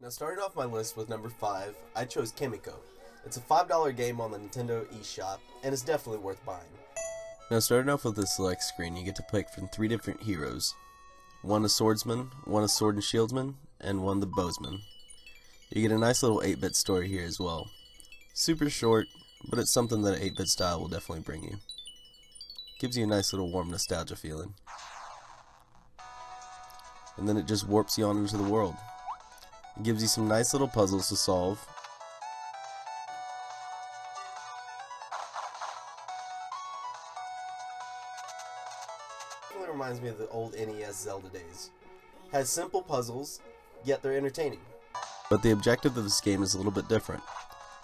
Now starting off my list with number 5, I chose Kamiko. It's a $5 game on the Nintendo eShop, and it's definitely worth buying. Now starting off with the select screen, you get to pick from 3 different heroes. One a swordsman, one a sword and shieldsman, and one the bowsman. You get a nice little 8-bit story here as well. Super short, but it's something that 8-bit style will definitely bring you. Gives you a nice little warm nostalgia feeling. And then it just warps you on into the world. It gives you some nice little puzzles to solve. It really reminds me of the old NES Zelda days. Has simple puzzles, yet they're entertaining. But the objective of this game is a little bit different.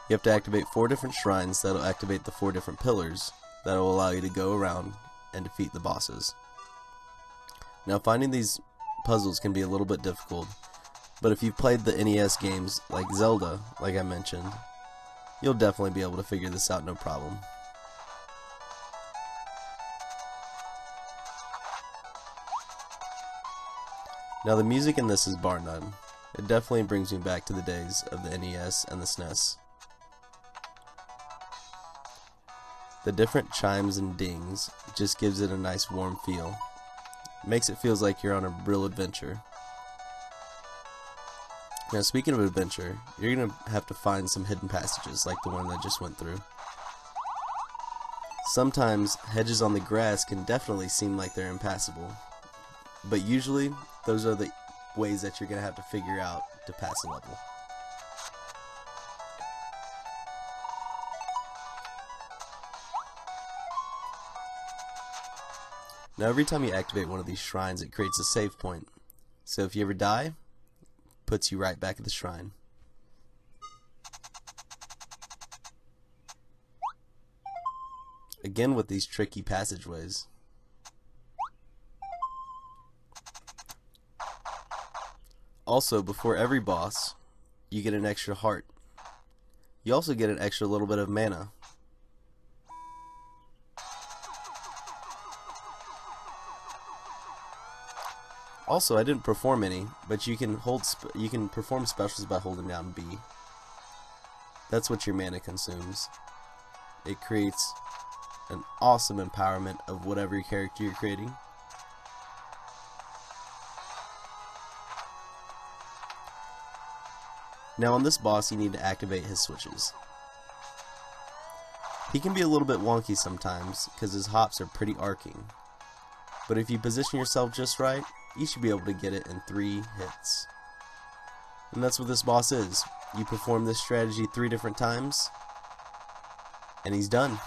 You have to activate 4 different shrines that'll activate the 4 different pillars that will allow you to go around and defeat the bosses. Now finding these puzzles can be a little bit difficult, but if you've played the NES games like Zelda, like I mentioned, you'll definitely be able to figure this out no problem. Now the music in this is bar none. It definitely brings me back to the days of the NES and the SNES. The different chimes and dings just gives it a nice warm feel. Makes it feels like you're on a real adventure. Now speaking of adventure, you're going to have to find some hidden passages like the one I just went through. Sometimes hedges on the grass can definitely seem like they're impassable, but usually those are the ways that you're going to have to figure out to pass a level. Now every time you activate one of these shrines, it creates a save point. So if you ever die, puts you right back at the shrine. Again with these tricky passageways. Also, before every boss, you get an extra heart. You also get an extra little bit of mana. Also, I didn't perform any, but you can perform specials by holding down B. That's what your mana consumes. It creates an awesome empowerment of whatever character you're creating. Now on this boss, you need to activate his switches. He can be a little bit wonky sometimes because his hops are pretty arcing. But if you position yourself just right, you should be able to get it in 3 hits. And that's what this boss is. You perform this strategy 3 different times, and he's done.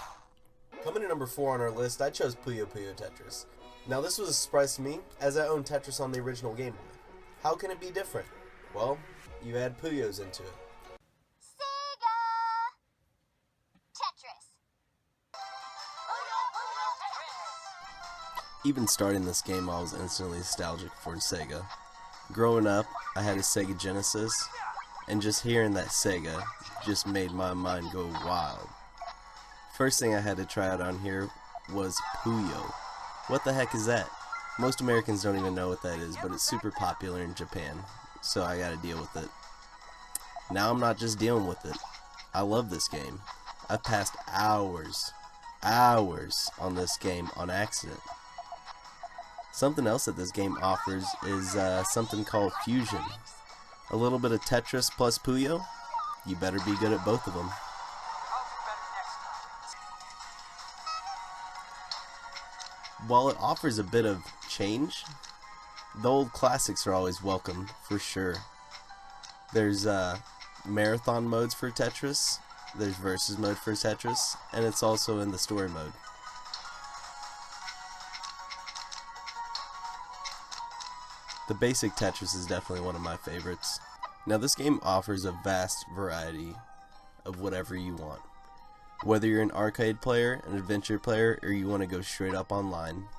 Coming to number 4 on our list, I chose Puyo Puyo Tetris. Now this was a surprise to me, as I own Tetris on the original Game Boy. How can it be different? Well, you add Puyos into it. Sega Tetris. Even starting this game, I was instantly nostalgic for Sega. Growing up, I had a Sega Genesis, and just hearing that Sega just made my mind go wild. First thing I had to try out on here was Puyo. What the heck is that? Most Americans don't even know what that is, but it's super popular in Japan, so I gotta deal with it. Now I'm not just dealing with it. I love this game. I've passed hours on this game on accident. Something else that this game offers is something called Fusion. A little bit of Tetris plus Puyo. You better be good at both of them. While it offers a bit of change, the old classics are always welcome, for sure. There's marathon modes for Tetris, there's versus mode for Tetris, and it's also in the story mode. The basic Tetris is definitely one of my favorites. Now this game offers a vast variety of whatever you want. Whether you're an arcade player, an adventure player, or you want to go straight up online,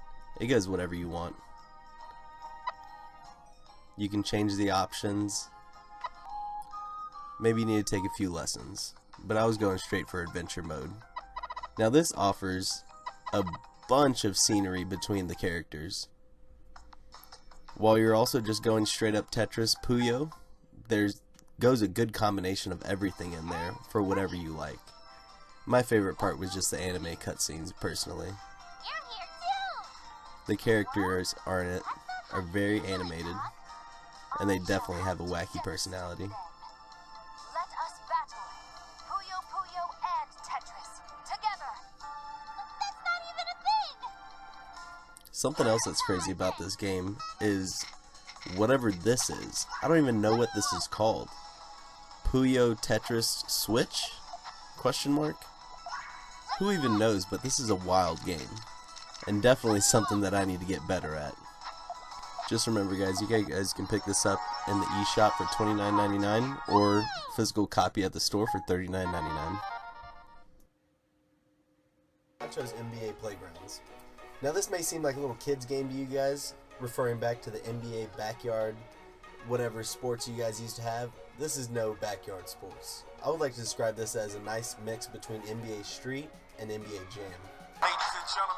it goes whatever you want. You can change the options. Maybe you need to take a few lessons, but I was going straight for adventure mode. Now this offers a bunch of scenery between the characters. While you're also just going straight up Tetris Puyo, there's goes a good combination of everything in there for whatever you like. My favorite part was just the anime cutscenes, personally. You're here too! The characters in it are very animated, and they definitely have a wacky personality. Let us battle. Puyo Puyo and Tetris. Together. That's not even a thing! Something else that's crazy about this game is whatever this is. I don't even know what this is called. Puyo Tetris Switch? Question mark? Who even knows, but this is a wild game. And definitely something that I need to get better at. Just remember, guys, you guys can pick this up in the eShop for $29.99 or physical copy at the store for $39.99. I chose NBA Playgrounds. Now this may seem like a little kid's game to you guys, referring back to the NBA backyard, whatever sports you guys used to have. This is no backyard sports. I would like to describe this as a nice mix between NBA Street and NBA Jam.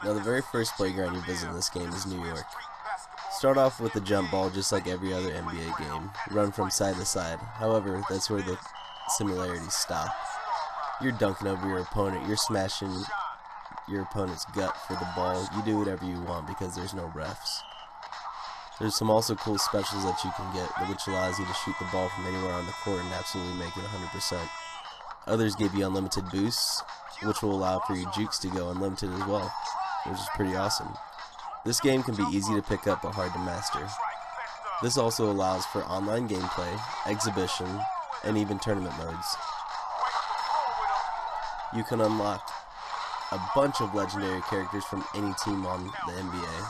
Now the very first playground you visit in this game is New York. Start off with the jump ball just like every other NBA game. Run from side to side. However, that's where the similarities stop. You're dunking over your opponent. You're smashing your opponent's gut for the ball. You do whatever you want because there's no refs. There's some also cool specials that you can get, which allows you to shoot the ball from anywhere on the court and absolutely make it 100%. Others give you unlimited boosts, which will allow for your jukes to go unlimited as well, which is pretty awesome. This game can be easy to pick up but hard to master. This also allows for online gameplay, exhibition, and even tournament modes. You can unlock a bunch of legendary characters from any team on the NBA.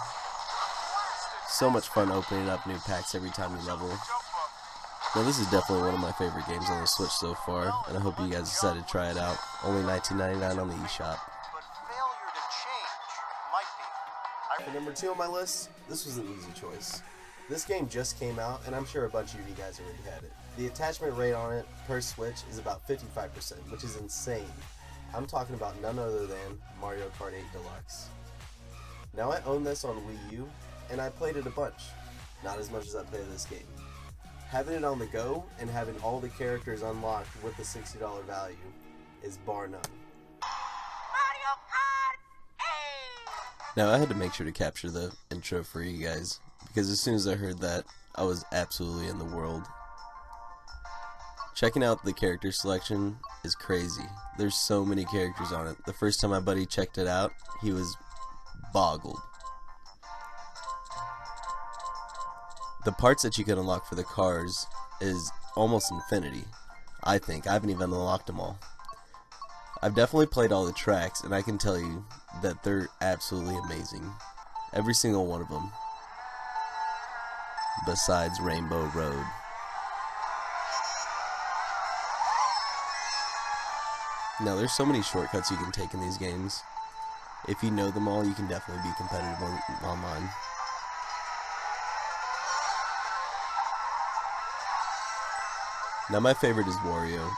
So much fun opening up new packs every time you level. Now this is definitely one of my favorite games on the Switch so far, and I hope you guys decided to try it out. Only $19.99 on the eShop. For number 2 on my list, this was an easy choice. This game just came out, and I'm sure a bunch of you guys already had it. The attachment rate on it per Switch is about 55%, which is insane. I'm talking about none other than Mario Kart 8 Deluxe. Now I own this on Wii U, and I played it a bunch. Not as much as I play this game. Having it on the go, and having all the characters unlocked with the $60 value is bar none. Now I had to make sure to capture the intro for you guys, because as soon as I heard that, I was absolutely in the world. Checking out the character selection is crazy. There's so many characters on it. The first time my buddy checked it out, he was boggled. The parts that you can unlock for the cars is almost infinity, I think. I haven't even unlocked them all. I've definitely played all the tracks, and I can tell you that they're absolutely amazing. Every single one of them. Besides Rainbow Road. Now, there's so many shortcuts you can take in these games. If you know them all, you can definitely be competitive online. Now, my favorite is Wario,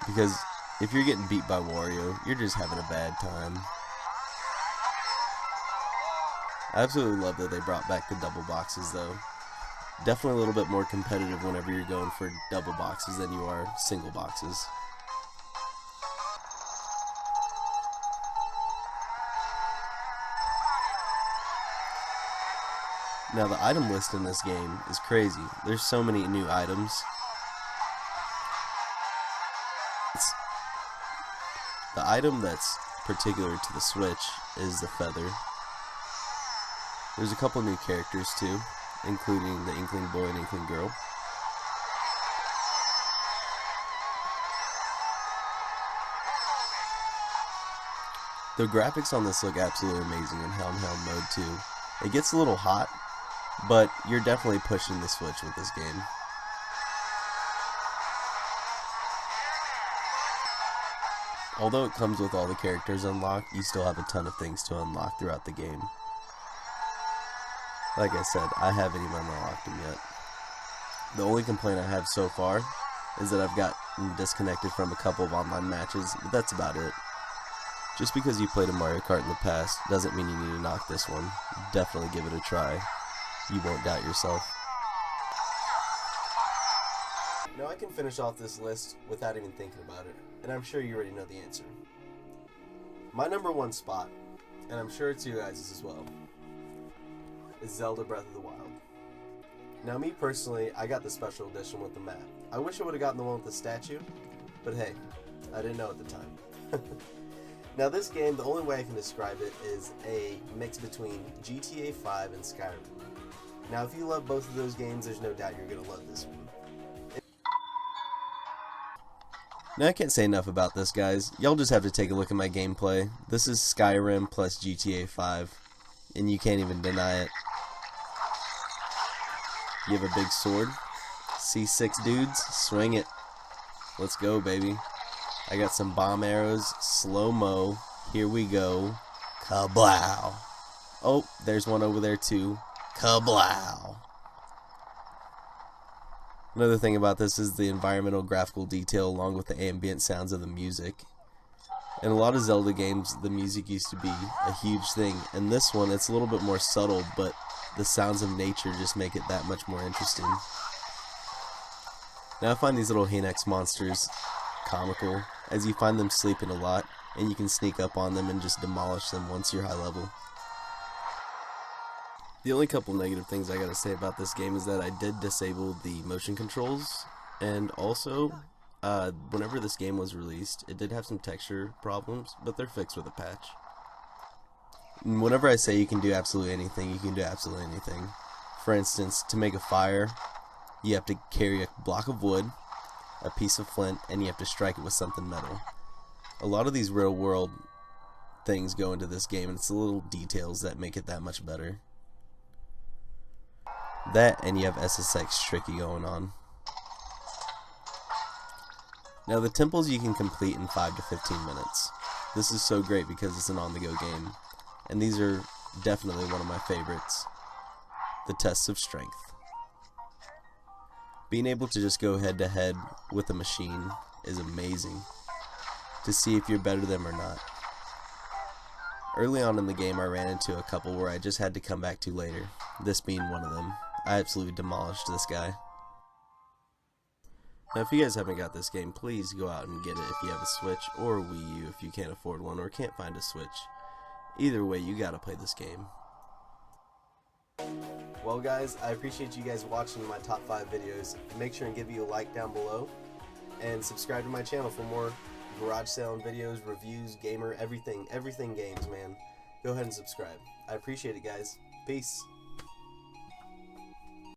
because if you're getting beat by Wario, you're just having a bad time. I absolutely love that they brought back the double boxes, though. Definitely a little bit more competitive whenever you're going for double boxes than you are single boxes. Now, the item list in this game is crazy. There's so many new items. The item that's particular to the Switch is the feather. There's a couple new characters too, including the Inkling Boy and Inkling Girl. The graphics on this look absolutely amazing in handheld mode too. It gets a little hot, but you're definitely pushing the Switch with this game. Although it comes with all the characters unlocked, you still have a ton of things to unlock throughout the game. Like I said, I haven't even unlocked them yet. The only complaint I have so far is that I've gotten disconnected from a couple of online matches, but that's about it. Just because you played a Mario Kart in the past doesn't mean you need to knock this one. Definitely give it a try. You won't doubt yourself. Now Now I can finish off this list without even thinking about it, and I'm sure you already know the answer. My number one spot, and I'm sure it's you guys as well, is Zelda Breath of the Wild. Now me personally, I got the special edition with the map. I wish I would have gotten the one with the statue, but hey, I didn't know at the time. Now this game, the only way I can describe it is a mix between GTA 5 and Skyrim. Now if you love both of those games, there's no doubt you're going to love this one. Now I can't say enough about this, guys. Y'all just have to take a look at my gameplay. This is Skyrim plus GTA 5, and you can't even deny it. You have a big sword. C6 dudes, swing it. Let's go, baby. I got some bomb arrows, slow-mo. Here we go. Kablow. Oh, there's one over there too. Kablow. Another thing about this is the environmental graphical detail along with the ambient sounds of the music. In a lot of Zelda games, the music used to be a huge thing. In this one, it's a little bit more subtle, but the sounds of nature just make it that much more interesting. Now I find these little Hinex monsters comical, as you find them sleeping a lot, and you can sneak up on them and just demolish them once you're high level. The only couple negative things I gotta say about this game is that I did disable the motion controls, and also, whenever this game was released, it did have some texture problems, but they're fixed with a patch. And whenever I say you can do absolutely anything, you can do absolutely anything. For instance, to make a fire, you have to carry a block of wood, a piece of flint, and you have to strike it with something metal. A lot of these real world things go into this game, and it's the little details that make it that much better. That, and you have SSX tricky going on. Now the temples you can complete in 5 to 15 minutes. This is so great because it's an on-the-go game. And these are definitely one of my favorites. The tests of strength. Being able to just go head to head with a machine is amazing. To see if you're better than them or not. Early on in the game I ran into a couple where I just had to come back to later. This being one of them. I absolutely demolished this guy. Now if you guys haven't got this game, please go out and get it if you have a Switch, or a Wii U if you can't afford one or can't find a Switch. Either way, you gotta play this game. Well guys, I appreciate you guys watching my top 5 videos. Make sure and give you a like down below, and subscribe to my channel for more garage sale videos, reviews, gamer, everything games, man. Go ahead and subscribe. I appreciate it, guys. Peace.